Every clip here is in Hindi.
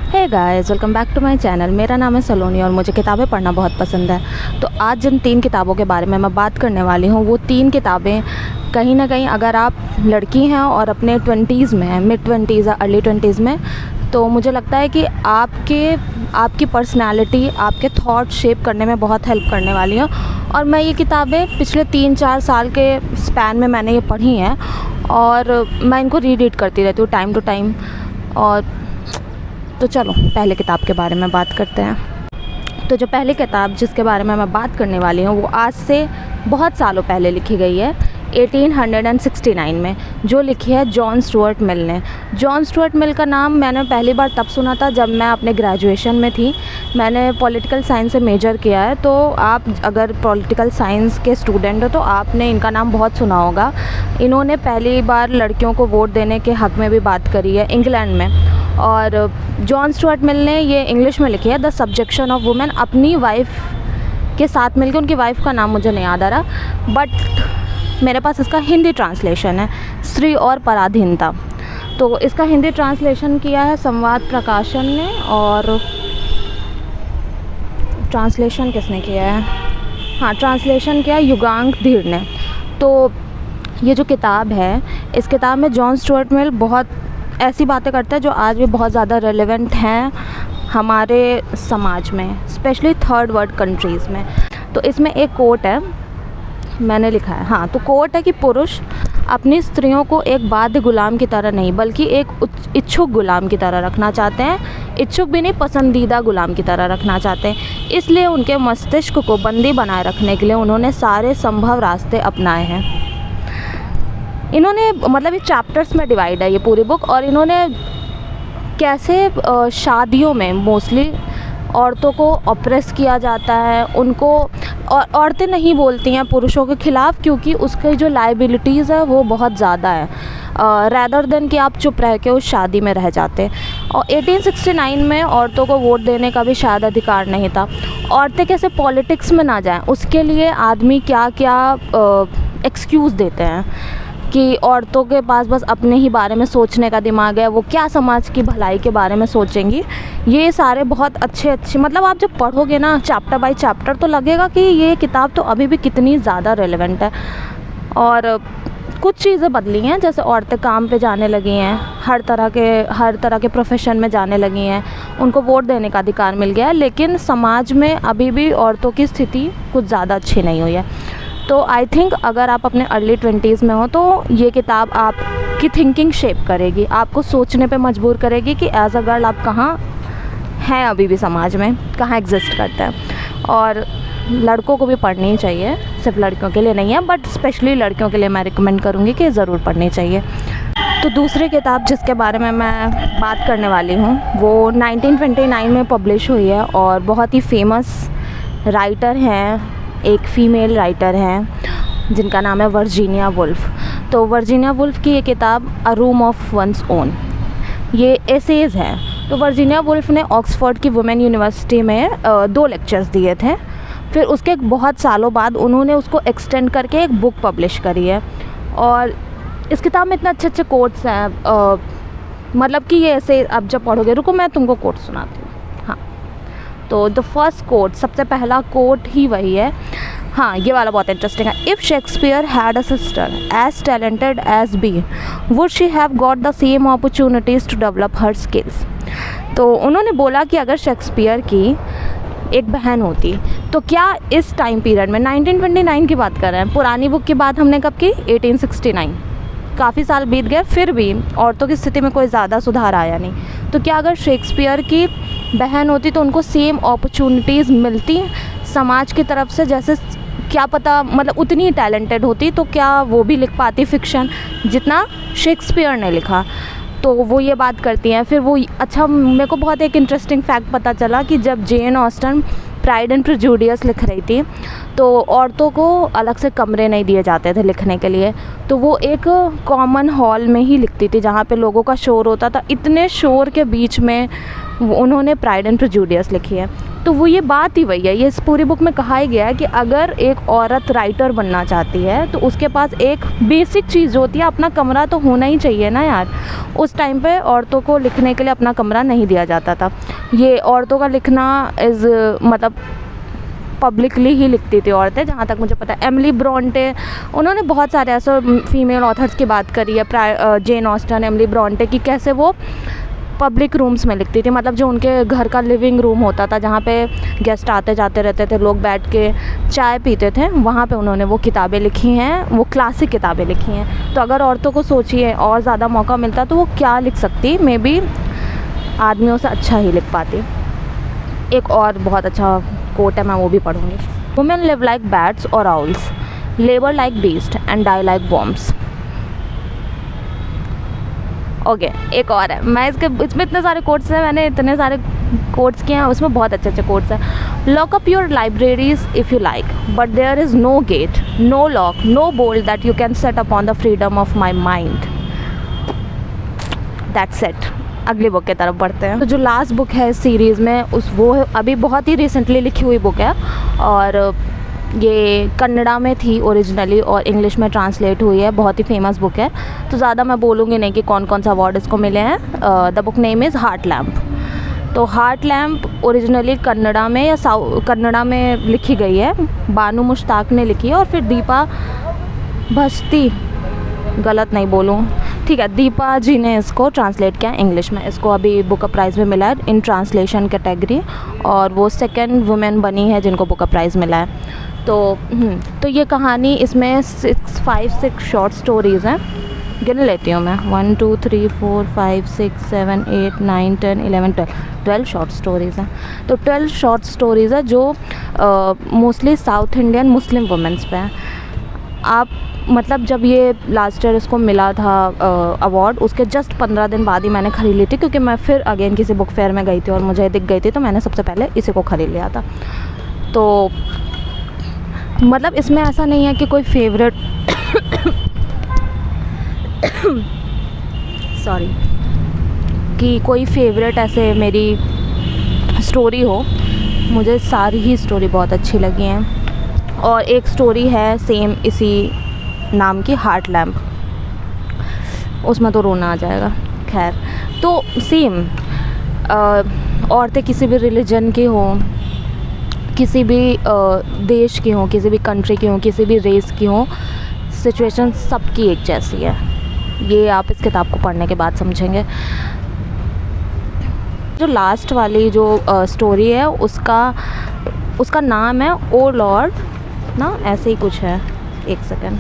Hey guys, welcome back to my channel. मेरा नाम है सलोनी और मुझे किताबें पढ़ना बहुत पसंद है। तो आज जिन 3 किताबों के बारे में मैं बात करने वाली हूँ वो 3 किताबें कहीं ना कहीं अगर आप लड़की हैं और अपने 20s में हैं, मिड 20s या अर्ली 20s में, तो मुझे लगता है कि आपकी पर्सनालिटी, आपके थॉट शेप करने में बहुत हेल्प करने वाली हैं। और मैं ये किताबें पिछले 3-4 साल के स्पैन में मैंने ये पढ़ी हैं और मैं इनको रीड करती रहती हूँ टाइम टू टाइम। और तो चलो पहले किताब के बारे में बात करते हैं। तो जो पहली किताब जिसके बारे में मैं बात करने वाली हूँ वो आज से बहुत सालों पहले लिखी गई है, 1869 में, जो लिखी है जॉन स्टुअर्ट मिल ने। जॉन स्टुअर्ट मिल का नाम मैंने पहली बार तब सुना था जब मैं अपने ग्रेजुएशन में थी। मैंने पॉलिटिकल साइंस से मेजर किया है, तो आप अगर पॉलिटिकल साइंस के स्टूडेंट हो तो आपने इनका नाम बहुत सुना होगा। इन्होंने पहली बार लड़कियों को वोट देने के हक़ में भी बात करी है इंग्लैंड में। और जॉन स्टुअर्ट मिल ने ये इंग्लिश में लिखी है, द सब्जेक्शन ऑफ वुमेन, अपनी वाइफ के साथ मिलकर। उनकी वाइफ का नाम मुझे नहीं याद आ रहा, बट मेरे पास इसका हिंदी ट्रांसलेशन है, स्त्री और पराधीनता। तो इसका हिंदी ट्रांसलेशन किया है संवाद प्रकाशन ने, और ट्रांसलेशन किसने किया है? हाँ, ट्रांसलेशन किया युगांक धीर ने। तो ये जो किताब है, इस किताब में जॉन स्टुअर्ट मिल बहुत ऐसी बातें करता है जो आज भी बहुत ज़्यादा रेलेवेंट हैं हमारे समाज में, स्पेशली थर्ड वर्ल्ड कंट्रीज़ में। तो इसमें एक कोट है, मैंने लिखा है, हाँ, तो कोट है कि पुरुष अपनी स्त्रियों को एक बाध्य गुलाम की तरह नहीं बल्कि एक इच्छुक गुलाम की तरह रखना चाहते हैं। इच्छुक भी नहीं, पसंदीदा गुलाम की तरह रखना चाहते हैं। इसलिए उनके मस्तिष्क को बंदी बनाए रखने के लिए उन्होंने सारे संभव रास्ते अपनाए हैं। इन्होंने मतलब ये चैप्टर्स में डिवाइड है ये पूरी बुक, और इन्होंने कैसे शादियों में मोस्टली औरतों को ऑप्रेस किया जाता है, उनको, और औरतें नहीं बोलती हैं पुरुषों के ख़िलाफ़ क्योंकि उसकी जो लाइबिलिटीज़ है वो बहुत ज़्यादा है, रैदर देन कि आप चुप रह के उस शादी में रह जाते। और 1869 में औरतों को वोट देने का भी शायद अधिकार नहीं था। औरतें कैसे पॉलिटिक्स में ना जाएं, उसके लिए आदमी क्या क्या एक्सक्यूज़ देते हैं कि औरतों के पास बस अपने ही बारे में सोचने का दिमाग है, वो क्या समाज की भलाई के बारे में सोचेंगी। ये सारे बहुत अच्छे मतलब आप जब पढ़ोगे ना चैप्टर बाय चैप्टर तो लगेगा कि ये किताब तो अभी भी कितनी ज़्यादा रेलेवेंट है। और कुछ चीज़ें बदली हैं, जैसे औरतें काम पे जाने लगी हैं, हर तरह के प्रोफेशन में जाने लगी हैं, उनको वोट देने का अधिकार मिल गया है, लेकिन समाज में अभी भी औरतों की स्थिति कुछ ज़्यादा अच्छी नहीं हुई है। तो आई थिंक अगर आप अपने अर्ली 20s में हो तो ये किताब आपकी थिंकिंग शेप करेगी, आपको सोचने पे मजबूर करेगी कि एज अ गर्ल आप कहाँ हैं, अभी भी समाज में कहाँ एग्जिस्ट करते हैं। और लड़कों को भी पढ़नी चाहिए, सिर्फ लड़कियों के लिए नहीं है, बट स्पेशली लड़कियों के लिए मैं रिकमेंड करूँगी कि ज़रूर पढ़नी चाहिए। तो दूसरी किताब जिसके बारे में मैं बात करने वाली हूँ वो 1929 में पब्लिश हुई है, और बहुत ही फेमस राइटर हैं, एक फ़ीमेल राइटर हैं जिनका नाम है वर्जीनिया वुल्फ। तो वर्जीनिया वुल्फ की ये किताब अ रूम ऑफ वंस ओन, ये एसेज हैं। तो वर्जीनिया वुल्फ ने ऑक्सफोर्ड की वुमेन यूनिवर्सिटी में 2 लेक्चर्स दिए थे, फिर उसके बहुत सालों बाद उन्होंने उसको एक्सटेंड करके एक बुक पब्लिश करी है। और इस किताब में इतने अच्छे कोट्स हैं, मतलब कि ये ऐसे अब जब पढ़ोगे, रुको मैं तुमको कोट सुनाती हूँ। तो द फर्स्ट कोट, सबसे पहला कोट ही वही है, हाँ, ये वाला बहुत इंटरेस्टिंग है। If Shakespeare had a sister as talented as be, would she have got the same opportunities to develop her skills. तो उन्होंने बोला कि अगर शेक्सपियर की एक बहन होती तो क्या इस टाइम पीरियड में, 1929 की बात कर रहे हैं, पुरानी बुक की बात हमने कब की? 1869, काफ़ी साल बीत गए, फिर भी औरतों की स्थिति में कोई ज़्यादा सुधार आया नहीं। तो क्या अगर शेक्सपियर की बहन होती तो उनको सेम अपॉर्चुनिटीज़ मिलती समाज की तरफ से, जैसे क्या पता मतलब उतनी ही टैलेंटेड होती तो क्या वो भी लिख पाती फ़िक्शन जितना शेक्सपियर ने लिखा। तो वो ये बात करती हैं। फिर वो, अच्छा, मेरे को बहुत एक इंटरेस्टिंग फैक्ट पता चला कि जब Jane Austen pride and prejudice लिख रही थी तो औरतों को अलग से कमरे नहीं दिए जाते थे लिखने के लिए, तो वो एक कॉमन हॉल में ही लिखती थी जहाँ पे लोगों का शोर होता था। इतने शोर के बीच में उन्होंने प्राइड एंड प्रेजुडिस लिखी है। तो वो ये बात ही वही है, ये इस पूरी बुक में कहा ही गया है कि अगर एक औरत राइटर बनना चाहती है तो उसके पास एक बेसिक चीज़ जो होती है, अपना कमरा तो होना ही चाहिए ना यार। उस टाइम पे औरतों को लिखने के लिए अपना कमरा नहीं दिया जाता था। ये औरतों का लिखना इज़ मतलब पब्लिकली ही लिखती थी औरतें, जहाँ तक मुझे पता है। एमिली ब्रॉन्टे, उन्होंने बहुत सारे ऐसे फीमेल ऑथर्स की बात करी है, जेन ऑस्टन, एमिली ब्रॉन्टे की, कैसे वो पब्लिक रूम्स में लिखती थी, मतलब जो उनके घर का लिविंग रूम होता था जहाँ पे गेस्ट आते जाते रहते थे, लोग बैठ के चाय पीते थे, वहाँ पे उन्होंने वो किताबें लिखी हैं, वो क्लासिक किताबें लिखी हैं। तो अगर औरतों को सोचिए और ज़्यादा मौका मिलता तो वो क्या लिख सकती, मे बी आदमियों से अच्छा ही लिख पाती। एक और बहुत अच्छा कोट है, मैं वो भी पढ़ूँगी। वुमेन लिव लाइक बैट्स और owls, labour like beast and die like worms. Okay, एक और है, मैं इसमें इतने सारे कोट्स हैं, मैंने इतने सारे कोट्स किए हैं, उसमें बहुत अच्छे अच्छे कोट्स हैं। Lock up your libraries if you like, but there is no gate, no lock, no bolt that you can set upon the freedom of my mind. That's it. अगली बुक की तरफ बढ़ते हैं। तो जो लास्ट बुक है इस सीरीज़ में, वो अभी बहुत ही रिसेंटली लिखी हुई बुक है, और ये कन्नड़ा में थी ओरिजिनली और इंग्लिश में ट्रांसलेट हुई है। बहुत ही फेमस बुक है, तो ज़्यादा मैं बोलूँगी नहीं कि कौन कौन सा अवार्ड इसको मिले हैं। The book name is heart lamp. तो हार्ट लैम्प ओरिजिनली कन्नड़ा में या कन्नड़ा में लिखी गई है, बानू मुश्ताक ने लिखी है, और फिर दीपा भस्ती, गलत नहीं बोलूँ, ठीक है, दीपा जी ने इसको ट्रांसलेट किया इंग्लिश में। इसको अभी बुक प्राइज़ में मिला है इन ट्रांसलेशन कैटेगरी, और वो सेकंड वुमेन बनी है जिनको बुक प्राइज़ मिला है। तो ये कहानी, इसमें 6 शॉर्ट स्टोरीज़ हैं, गिन लेती हूँ मैं, 1 2 3 4 5 6 7 8 9 10 11 12 शॉर्ट स्टोरीज़ हैं। तो 12 शॉर्ट स्टोरीज़ है जो mostly south Indian Muslim women's पे हैं। आप मतलब जब ये लास्ट ईयर इसको मिला था अवार्ड, उसके जस्ट 15 दिन बाद ही मैंने ख़रीद ली थी, क्योंकि मैं फिर अगेन किसी बुक फेयर में गई थी और मुझे दिख गई थी, तो मैंने सबसे पहले इसी को ख़रीद लिया था। तो मतलब इसमें ऐसा नहीं है कि कोई फेवरेट सॉरी कि कोई फेवरेट ऐसे मेरी स्टोरी हो। मुझे सारी ही स्टोरी बहुत अच्छी लगी हैं, और एक स्टोरी है सेम इसी नाम की, हार्ट लैम्प, उसमें तो रोना आ जाएगा। खैर, तो सेम औरतें किसी भी रिलीजन की हों, किसी भी देश की हों, किसी भी कंट्री की हों, किसी भी रेस की हों, सिचुएशन सबकी एक जैसी है। ये आप इस किताब को पढ़ने के बाद समझेंगे। जो लास्ट वाली जो स्टोरी है उसका नाम है ओ लॉर्ड ना, ऐसे ही कुछ है, एक सेकेंड,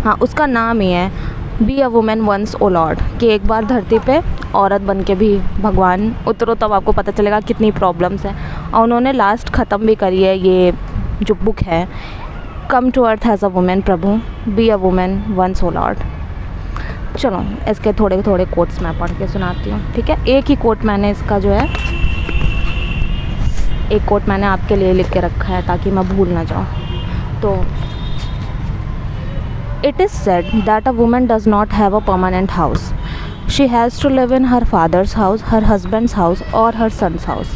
हाँ उसका नाम ही है be a woman once O Lord, कि एक बार धरती पे औरत बन के भी भगवान उतरो, तब आपको पता चलेगा कितनी प्रॉब्लम्स हैं। और उन्होंने लास्ट ख़त्म भी करी है ये जो बुक है, come to earth as a woman प्रभु, be a woman once O Lord. चलो इसके थोड़े थोड़े कोट्स मैं पढ़ के सुनाती हूँ, ठीक है। एक ही कोट मैंने इसका जो है, एक कोट मैंने आपके लिए लिख के रखा है ताकि मैं भूल ना जाऊँ। तो It is said that a woman does not have a permanent house. She has to live in her father's house, her husband's house और her son's house.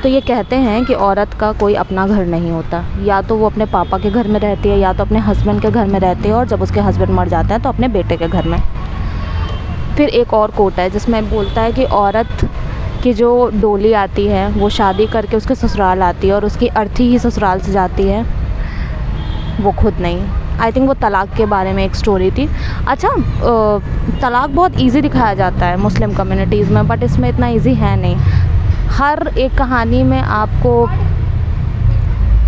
तो ये कहते हैं कि औरत का कोई अपना घर नहीं होता, या तो वो अपने पापा के घर में रहती है या तो अपने हस्बैंड के घर में रहती है, और जब उसके हस्बैंड मर जाता है तो अपने बेटे के घर में। फिर एक और कोट है जिसमें बोलता है कि औरत की जो डोली आती है वो शादी करके उसके ससुराल आती है, और उसकी अर्थी ही ससुराल से जाती है, वो खुद नहीं। आई थिंक वो तलाक़ के बारे में एक स्टोरी थी। अच्छा, तलाक़ बहुत इजी दिखाया जाता है मुस्लिम कम्युनिटीज़ में, बट इसमें इतना इजी है नहीं। हर एक कहानी में आपको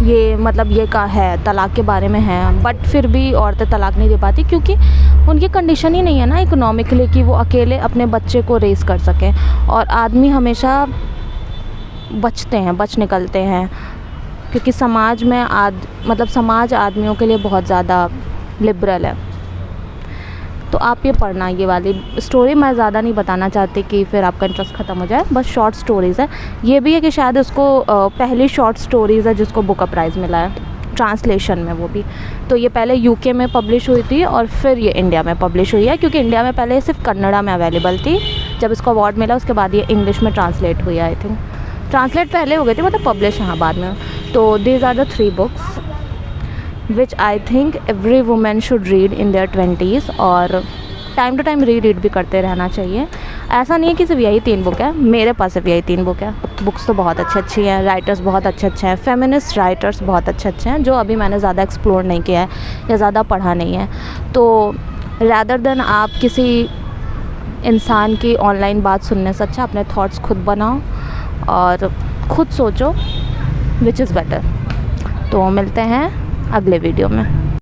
ये मतलब ये का है, तलाक़ के बारे में है, बट फिर भी औरतें तलाक़ नहीं दे पाती क्योंकि उनकी कंडीशन ही नहीं है ना इकोनॉमिकली कि वो अकेले अपने बच्चे को रेस कर सकें। और आदमी हमेशा बच निकलते हैं, क्योंकि समाज में मतलब समाज आदमियों के लिए बहुत ज़्यादा लिबरल है। तो आप ये पढ़ना, ये वाली स्टोरी मैं ज़्यादा नहीं बताना चाहती कि फिर आपका इंटरेस्ट ख़त्म हो जाए, बस शॉर्ट स्टोरीज़ है। ये भी है कि शायद उसको पहली शॉर्ट स्टोरीज़ है जिसको बुक प्राइज़ मिला है ट्रांसलेशन में, वो भी। तो ये पहले यूके में पब्लिश हुई थी और फिर ये इंडिया में पब्लिश हुई है, क्योंकि इंडिया में पहले सिर्फ कन्नड़ा में अवेलेबल थी, जब इसको अवार्ड मिला उसके बाद ये इंग्लिश में ट्रांसलेट हुई, आई थिंक ट्रांसलेट पहले हो गए थे, मतलब पब्लिश हाँ बाद में। तो these are the 3 books which I think every woman should read in their 20s, और टाइम टू टाइम रीड भी करते रहना चाहिए। ऐसा नहीं है कि सिर्फ यही 3 बुक है, मेरे पास सिर्फ यही 3 बुक है। बुक्स तो बहुत अच्छी हैं, राइटर्स बहुत अच्छे हैं, फेमिनिस्ट राइटर्स बहुत अच्छे हैं, जो अभी मैंने ज़्यादा एक्सप्लोर नहीं किया है या ज़्यादा पढ़ा नहीं है। तो रैदर देन आप किसी इंसान की ऑनलाइन बात सुनने से अच्छा अपने थॉट्स खुद बनाओ और खुद सोचो, विच इज़ बेटर। तो मिलते हैं अगले वीडियो में।